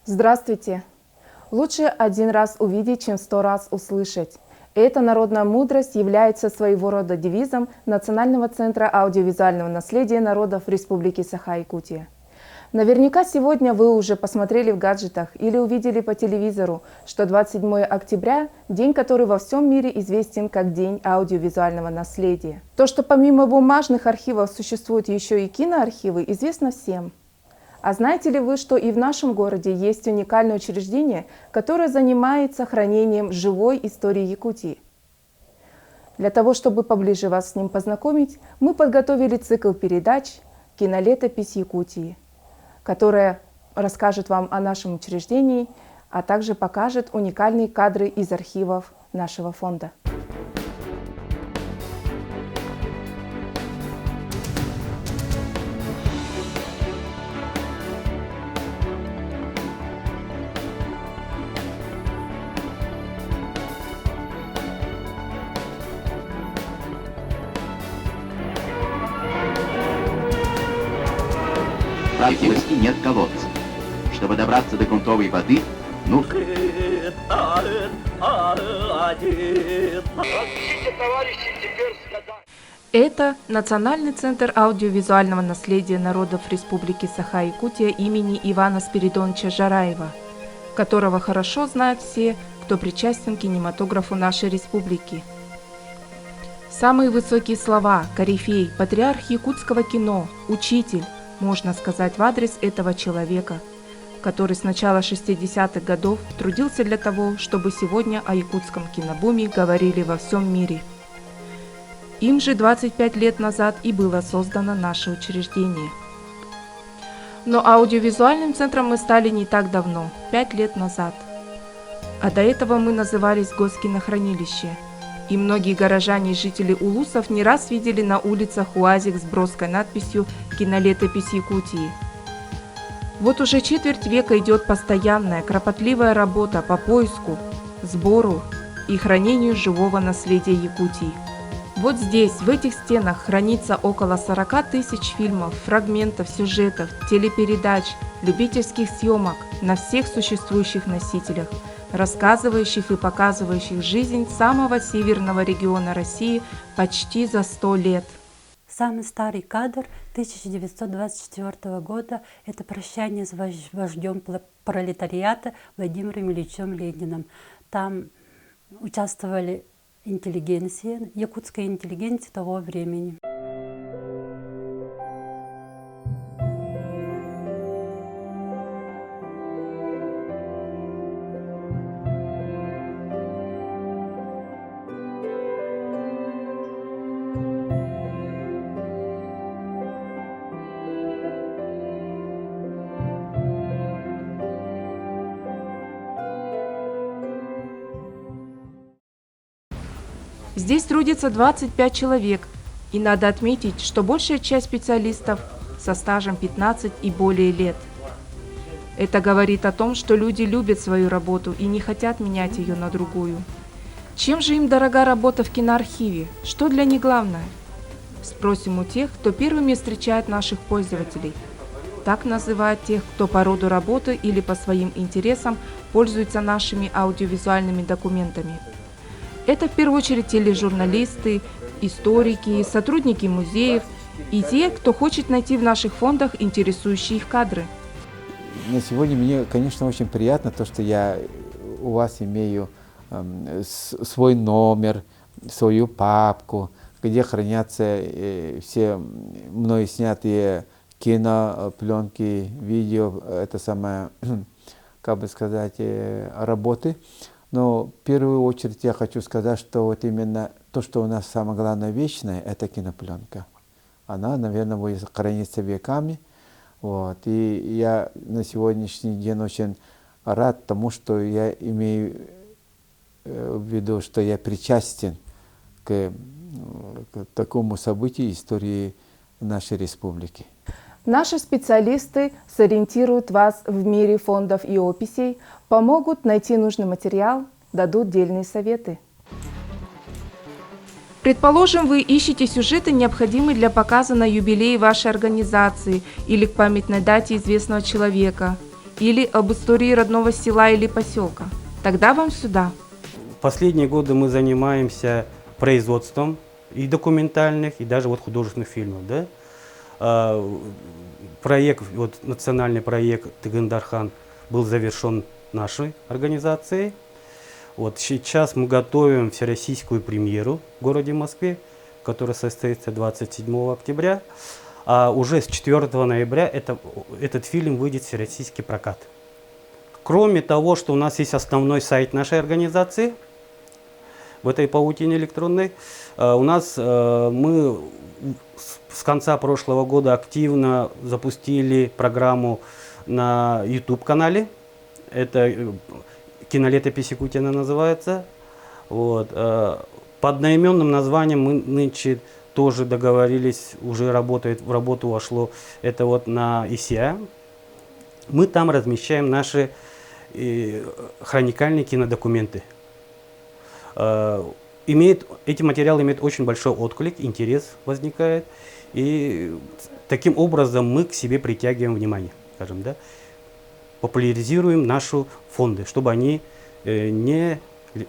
Здравствуйте! Лучше один раз увидеть, чем 100 раз услышать. Эта народная мудрость является своего рода девизом Национального центра аудиовизуального наследия народов Республики Саха-Якутия. Наверняка сегодня вы уже посмотрели в гаджетах или увидели по телевизору, что 27 октября – день, который во всем мире известен как День аудиовизуального наследия. То, что помимо бумажных архивов существуют еще и киноархивы, известно всем. А знаете ли вы, что и в нашем городе есть уникальное учреждение, которое занимается хранением живой истории Якутии? Для того, чтобы поближе вас с ним познакомить, мы подготовили цикл передач «Кинолетопись Якутии», которая расскажет вам о нашем учреждении, а также покажет уникальные кадры из архивов нашего фонда. Практически нет колодца. Чтобы добраться до грунтовой воды, Это Национальный центр аудиовизуального наследия народов Республики Саха-Якутия имени Ивана Спиридоновича Жараева, которого хорошо знают все, кто причастен к кинематографу нашей республики. Самые высокие слова, корифей, патриарх якутского кино, учитель, можно сказать в адрес этого человека, который с начала 60-х годов трудился для того, чтобы сегодня о якутском кинобуме говорили во всем мире. Им же 25 лет назад и было создано наше учреждение. Но аудиовизуальным центром мы стали не так давно, 5 лет назад. А до этого мы назывались Госкинохранилище. И многие горожане и жители улусов не раз видели на улицах УАЗик с броской надписью «Кинолетопись Якутии». Вот уже четверть века идет постоянная, кропотливая работа по поиску, сбору и хранению живого наследия Якутии. Вот здесь, в этих стенах, хранится около 40 тысяч фильмов, фрагментов, сюжетов, телепередач, любительских съемок на всех существующих носителях, рассказывающих и показывающих жизнь самого северного региона России почти за 100 лет. Самый старый кадр 1924 года – это прощание с вождем пролетариата Владимиром Ильичем Лениным. Там участвовали интеллигенция, якутская интеллигенция того времени. Здесь трудится 25 человек, и надо отметить, что большая часть специалистов со стажем 15 и более лет. Это говорит о том, что люди любят свою работу и не хотят менять ее на другую. Чем же им дорога работа в киноархиве? Что для них главное? Спросим у тех, кто первыми встречает наших пользователей. Так называют тех, кто по роду работы или по своим интересам пользуется нашими аудиовизуальными документами. Это в первую очередь тележурналисты, историки, сотрудники музеев и те, кто хочет найти в наших фондах интересующие их кадры. На сегодня мне, конечно, очень приятно то, что я у вас имею свой номер, свою папку, где хранятся все мной снятые кино, пленки, видео, это самое, как бы сказать, работы. Но в первую очередь я хочу сказать, что вот именно то, что у нас самое главное вечное, это кинопленка. Она, наверное, будет храниться веками. Вот. И я на сегодняшний день очень рад тому, что я имею в виду, что я причастен к такому событию истории нашей республики. Наши специалисты сориентируют вас в мире фондов и описей, помогут найти нужный материал, дадут дельные советы. Предположим, вы ищете сюжеты, необходимые для показа на юбилей вашей организации или к памятной дате известного человека, или об истории родного села или поселка, тогда вам сюда. Последние годы мы занимаемся производством и документальных, и даже вот художественных фильмов. Да? Проект, вот национальный проект Тыгындархан был завершен нашей организацией. Вот сейчас мы готовим всероссийскую премьеру в городе Москве, которая состоится 27 октября. А уже с 4 ноября этот фильм выйдет в всероссийский прокат. Кроме того, что у нас есть основной сайт нашей организации, в этой паутине электронной, у нас мы с конца прошлого года активно запустили программу на YouTube-канале. Это «Кинолетопись Якутии» она называется. Вот. Под одноименным названием мы нынче тоже договорились, уже работает, в работу вошло, это вот на ИСИА. Мы там размещаем наши хроникальные кинодокументы. Эти материалы имеют очень большой отклик, интерес возникает, и таким образом мы к себе притягиваем внимание, скажем, да, популяризируем наши фонды, чтобы они не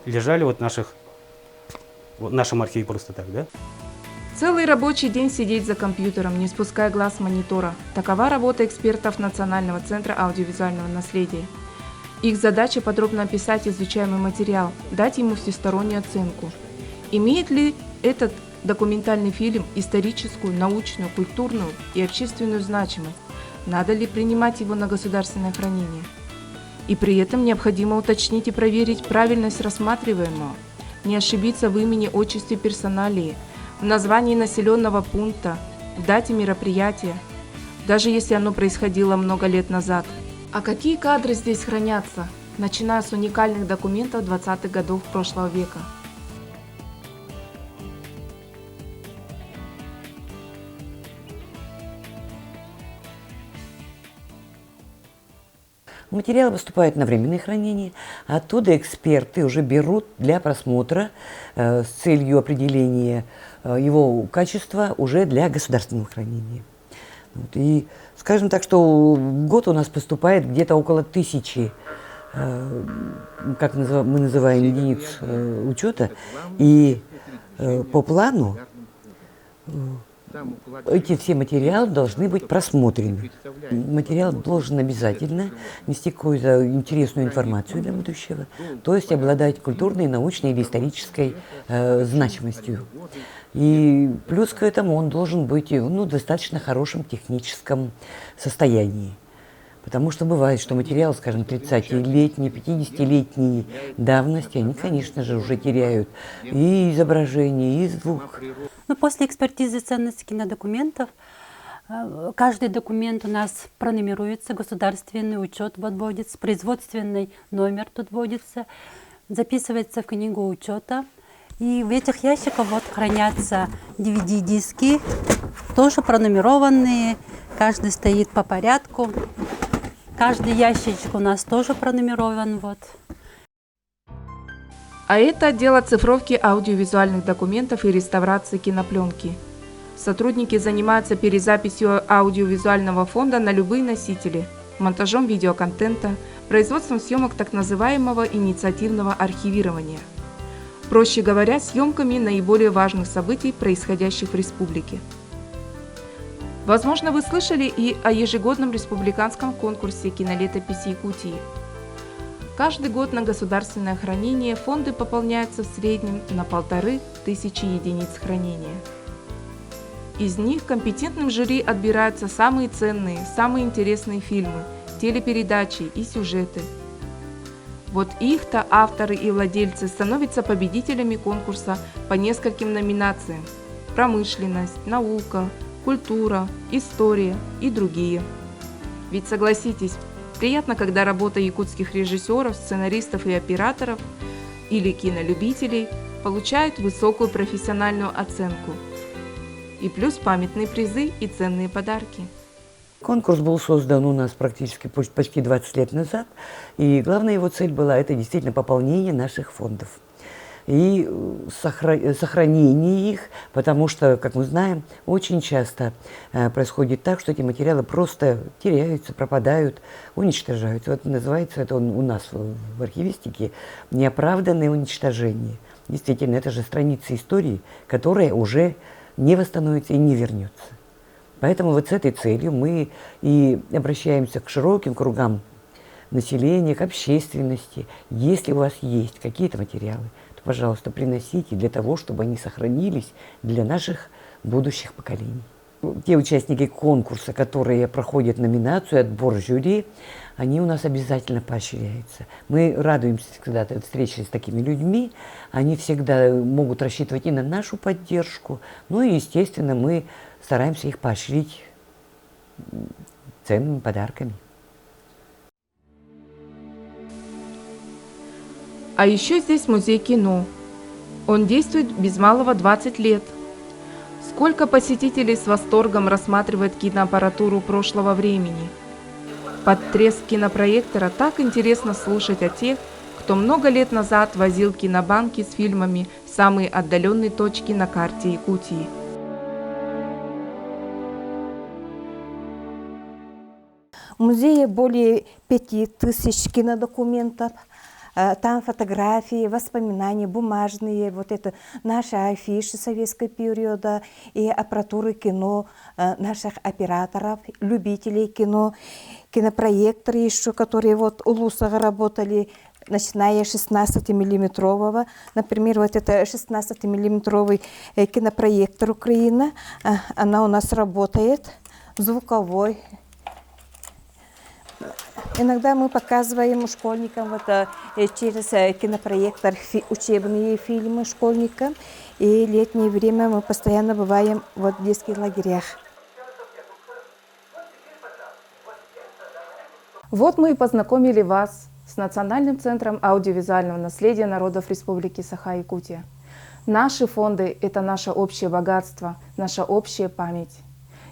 лежали вот в нашем архиве просто так, да. Целый рабочий день сидеть за компьютером, не спуская глаз с монитора. Такова работа экспертов Национального центра аудиовизуального наследия. Их задача подробно описать изучаемый материал, дать ему всестороннюю оценку. Имеет ли этот документальный фильм историческую, научную, культурную и общественную значимость? Надо ли принимать его на государственное хранение? И при этом необходимо уточнить и проверить правильность рассматриваемого, не ошибиться в имени, отчестве, персоналии, в названии населенного пункта, в дате мероприятия, даже если оно происходило много лет назад. А какие кадры здесь хранятся, начиная с уникальных документов 20-х годов прошлого века? Материалы поступают на временное хранение, оттуда эксперты уже берут для просмотра с целью определения его качества уже для государственного хранения. Вот. И скажем так, что в год у нас поступает где-то около 1000, как мы называем, единиц учета, и по плану эти все материалы должны быть просмотрены. Материал должен обязательно нести какую-то интересную информацию для будущего, то есть обладать культурной, научной или исторической значимостью. И плюс к этому он должен быть в достаточно хорошем техническом состоянии. Потому что бывает, что материалы, скажем, 30-летней, 50-летней давности, они, конечно же, уже теряют и изображение, и звук. Но после экспертизы ценности кинодокументов каждый документ у нас пронумеруется, государственный учет вводится, производственный номер тут вводится, записывается в книгу учета. И в этих ящиках вот хранятся DVD-диски, тоже пронумерованные, каждый стоит по порядку. Каждый ящичек у нас тоже пронумерован. Вот. А это отдел оцифровки аудиовизуальных документов и реставрации кинопленки. Сотрудники занимаются перезаписью аудиовизуального фонда на любые носители, монтажом видеоконтента, производством съемок так называемого инициативного архивирования. Проще говоря, съемками наиболее важных событий, происходящих в республике. Возможно, вы слышали и о ежегодном республиканском конкурсе «Кинолетопись Якутии». Каждый год на государственное хранение фонды пополняются в среднем на 1500 единиц хранения. Из них компетентным жюри отбираются самые ценные, самые интересные фильмы, телепередачи и сюжеты. Вот их-то авторы и владельцы становятся победителями конкурса по нескольким номинациям: промышленность, наука, культура, история и другие. Ведь согласитесь, приятно, когда работа якутских режиссеров, сценаристов и операторов или кинолюбителей получает высокую профессиональную оценку. И плюс памятные призы и ценные подарки. Конкурс был создан у нас практически почти 20 лет назад, и главная его цель была это действительно пополнение наших фондов. и сохранение их, потому что, как мы знаем, очень часто происходит так, что эти материалы просто теряются, пропадают, уничтожаются. Вот называется это у нас в архивистике неоправданное уничтожение. Действительно, это же страница истории, которая уже не восстановится и не вернется. Поэтому вот с этой целью мы и обращаемся к широким кругам населения, к общественности. Если у вас есть какие-то материалы, то, пожалуйста, приносите для того, чтобы они сохранились для наших будущих поколений. Те участники конкурса, которые проходят номинацию, отбор жюри, они у нас обязательно поощряются. Мы радуемся всегда встрече с такими людьми, они всегда могут рассчитывать и на нашу поддержку, ну и, естественно, мы стараемся их поощрить ценными подарками. А еще здесь музей кино. Он действует без малого 20 лет. Сколько посетителей с восторгом рассматривает киноаппаратуру прошлого времени. Под треск кинопроектора так интересно слушать о тех, кто много лет назад возил кинобанки с фильмами в самые отдаленные точки на карте Якутии. В музее более 5000 кинодокументов. Там фотографии, воспоминания, бумажные, вот это наши афиши советского периода и аппаратуры кино наших операторов, любителей кино, кинопроекторы еще, которые вот у Лусага работали, начиная с 16-миллиметрового. Например, вот это 16-миллиметровый кинопроектор Украина, она у нас работает, звуковой. Иногда мы показываем школьникам вот, через кинопроектор учебные фильмы школьникам. И летнее время мы постоянно бываем вот, в детских лагерях. Вот мы и познакомили вас с Национальным центром аудиовизуального наследия народов Республики Саха-Якутия. Наши фонды – это наше общее богатство, наша общая память.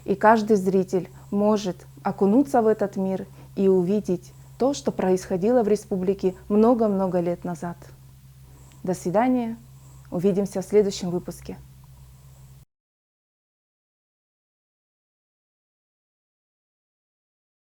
И каждый зритель может окунуться в этот мир и увидеть то, что происходило в республике много-много лет назад. До свидания. Увидимся в следующем выпуске.